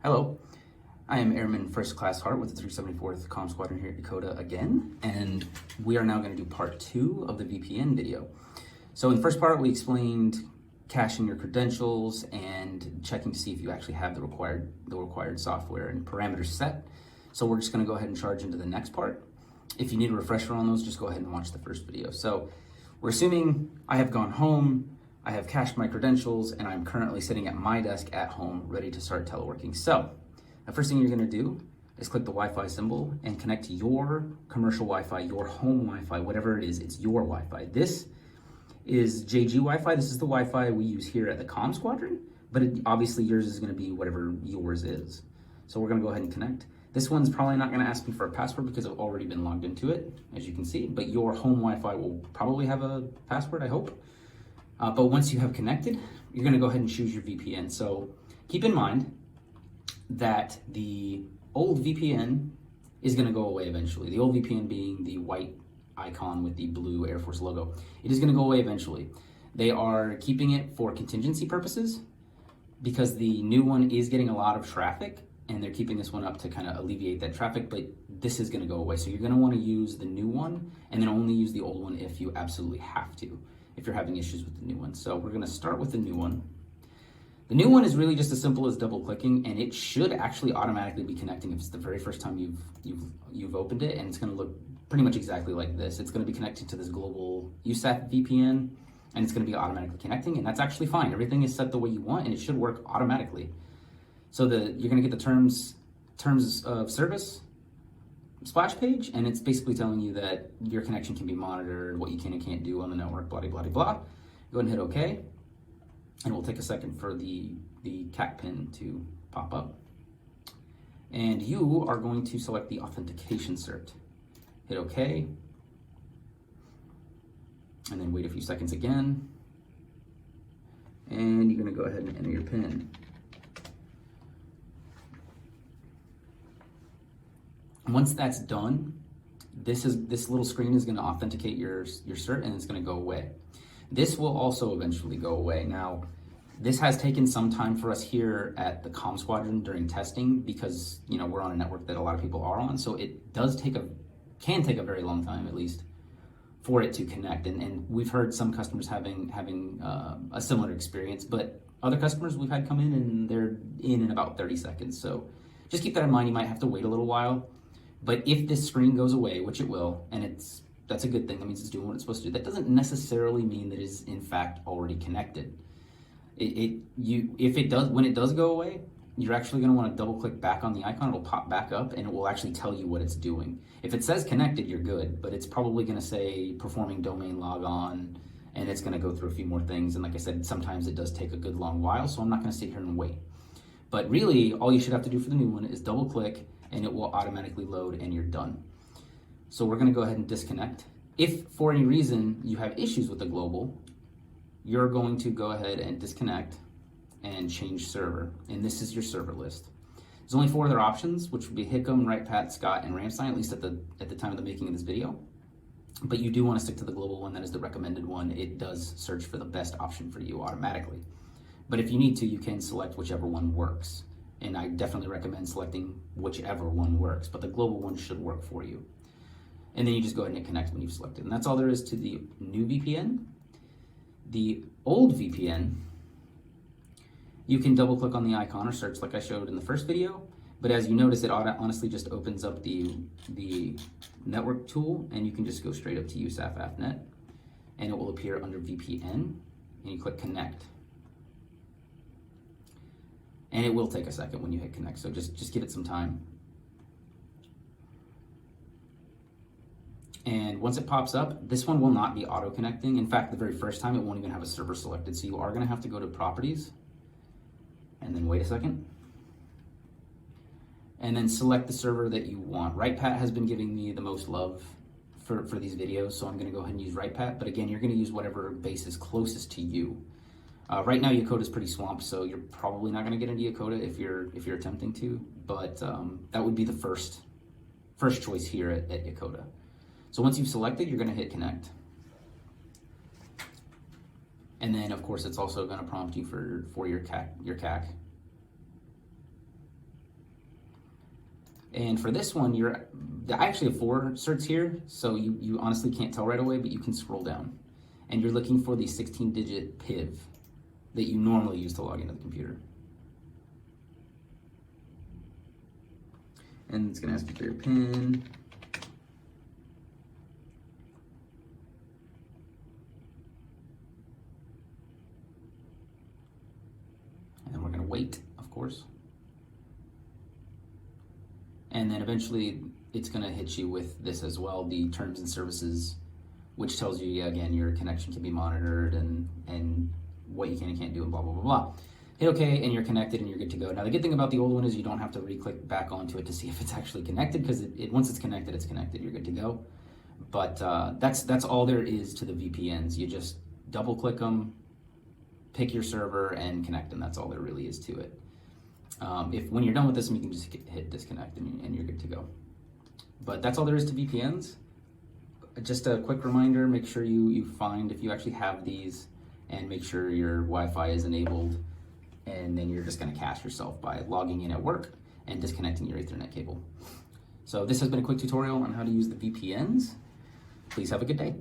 Hello, I am Airman First Class Hart with the 374th Comm Squadron here at Dakota again, and we are now going to do part 2 of the VPN video. So in the first part, we explained caching your credentials and checking to see if you actually have the required software and parameters set. So we're just going to go ahead and charge into the next part. If you need a refresher on those, just go ahead and watch the first video. So we're assuming I have gone home, I have cached my credentials, and I'm currently sitting at my desk at home ready to start teleworking. So the first thing you're going to do is click the Wi-Fi symbol and connect to your commercial Wi-Fi, your home Wi-Fi, whatever it is, it's your Wi-Fi. This is JG Wi-Fi. This is the Wi-Fi we use here at the Comm Squadron, but obviously yours is going to be whatever yours is. So we're going to go ahead and connect. This one's probably not going to ask me for a password because I've already been logged into it, as you can see, but your home Wi-Fi will probably have a password, I hope. But once you have connected, you're going to go ahead and choose your VPN. So keep in mind that the old VPN is going to go away eventually. The old VPN being the white icon with the blue Air Force logo. It is going to go away eventually. They are keeping it for contingency purposes because the new one is getting a lot of traffic, and they're keeping this one up to kind of alleviate that traffic, but this is going to go away. So you're going to want to use the new one and then only use the old one if you absolutely have to, if you're having issues with the new one. So we're going to start with the new one. The new one is really just as simple as double clicking, and it should actually automatically be connecting if it's the very first time you've opened it, and it's going to look pretty much exactly like this. It's going to be connected to this global USAF VPN, and it's going to be automatically connecting, and that's actually fine. Everything is set the way you want, and it should work automatically. So you're going to get the terms of service splash page, and it's basically telling you that your connection can be monitored, what you can and can't do on the network, blah, blah, blah, blah. Go ahead and hit OK, and it will take a second for the CAC pin to pop up. And you are going to select the authentication cert. Hit OK, and then wait a few seconds again, and you're going to go ahead and enter your pin. Once that's done, this little screen is going to authenticate your cert, and it's going to go away. This will also eventually go away. Now, this has taken some time for us here at the Comm Squadron during testing because we're on a network that a lot of people are on, so it can take a very long time at least for it to connect. And we've heard some customers having a similar experience, but other customers we've had come in and they're in about 30 seconds. So just keep that in mind. You might have to wait a little while. But if this screen goes away, which it will, and that's a good thing, that means it's doing what it's supposed to do, that doesn't necessarily mean that it is in fact already connected. When it does go away, you're actually going to want to double click back on the icon. It'll pop back up and it will actually tell you what it's doing. If it says connected, you're good, but it's probably going to say performing domain logon, and it's going to go through a few more things. And like I said, sometimes it does take a good long while, so I'm not going to sit here and wait. But really, all you should have to do for the new one is double click, and it will automatically load, and you're done. So we're going to go ahead and disconnect. If for any reason you have issues with the global, you're going to go ahead and disconnect and change server, and this is your server list. There's only 4 other options, which would be Hickam, WritePat, Scott, and Ramstein, at least at the time of the making of this video. But you do want to stick to the global one. That is the recommended one. It does search for the best option for you automatically. But if you need to, you can select whichever one works. And I definitely recommend selecting whichever one works, but the global one should work for you. And then you just go ahead and hit connect when you've selected. And that's all there is to the new VPN. The old VPN, you can double click on the icon or search like I showed in the first video, but as you notice, it honestly just opens up the network tool, and you can just go straight up to USAF AFNet, and it will appear under VPN, and you click connect. And it will take a second when you hit connect, so just give it some time. And once it pops up, this one will not be auto-connecting. In fact, the very first time, it won't even have a server selected. So you are gonna have to go to properties, and then wait a second. And then select the server that you want. WritePat has been giving me the most love for these videos, so I'm gonna go ahead and use WritePat. But again, you're gonna use whatever base is closest to you. Right now, Yakota is pretty swamped, so you're probably not going to get into Yakota if you're attempting to. But that would be the first choice here at Yakota. So once you've selected, you're going to hit connect, and then of course it's also going to prompt you for your CAC. And for this one, I actually have 4 certs here, so you honestly can't tell right away, but you can scroll down. And you're looking for the 16-digit PIV that you normally use to log into the computer. And it's gonna ask you for your PIN. And then we're gonna wait, of course. And then eventually it's gonna hit you with this as well, the terms and services, which tells you, again, your connection can be monitored and what you can and can't do and blah, blah, blah, blah. Hit OK and you're connected and you're good to go. Now the good thing about the old one is you don't have to re-click back onto it to see if it's actually connected, because once it's connected, you're good to go. But that's all there is to the VPNs. You just double click them, pick your server and connect them. That's all there really is to it. When you're done with this, you can just hit disconnect and you're good to go. But that's all there is to VPNs. Just a quick reminder, make sure you find if you actually have these and make sure your Wi-Fi is enabled, and then you're just gonna cache yourself by logging in at work and disconnecting your Ethernet cable. So this has been a quick tutorial on how to use the VPNs. Please have a good day.